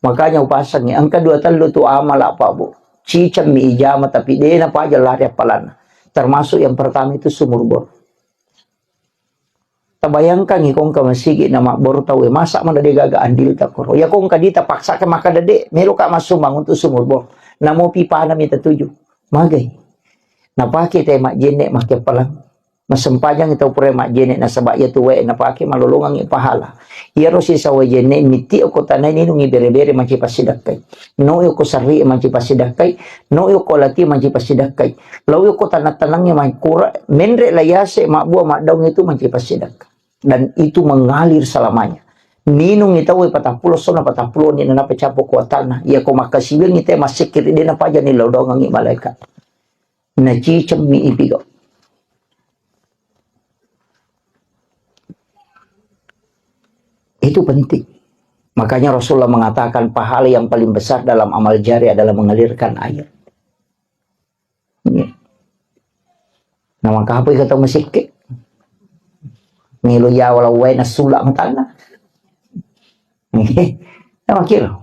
Makanya upasangnya, ang kedua talo tu amal apa bu? Cicam mi ijama tapi dia apa aja lari apalana. Termasuk yang pertama itu sumur bor. Tabayangkan ikong ka masigi na bor tawe masa mana dia gaga andil ta koro. Ya kong kadita paksa ke maka dede melo ka masumang untuk sumur bor. Namo pipa na mita tuju. Magay. Napaki tayo mak jenek makin palang. Masempajang ito pure mak jenek na sabak ya tuwe napaki malulungang ipahala. Iyaro si sawa jenek miti ko tanay nino ngi bere-bere manci pasidakay. No yo ko sari manci pasidakay. No yo ko lati manci pasidakay. Law yo ko tanat-tanangnya man kura. Menre layase mak buah mak daung itu manci pasidakay. Dan itu mengalir selamanya. Ninong itaw ay patapulo so na patapulo ni na napachapo ko atana. Iya ko makasibil ni te masikir din na pa dyan nilaw daw ng malaikat. Nachicam mi ibigaw. Itu penting. Makanya Rasulullah mengatakan pahala yang paling besar dalam amal jari adalah mengalirkan air. Nah maka apa yang kata masikir? Ngilo ya walau way na sulak ng tanah. Nah, makiro.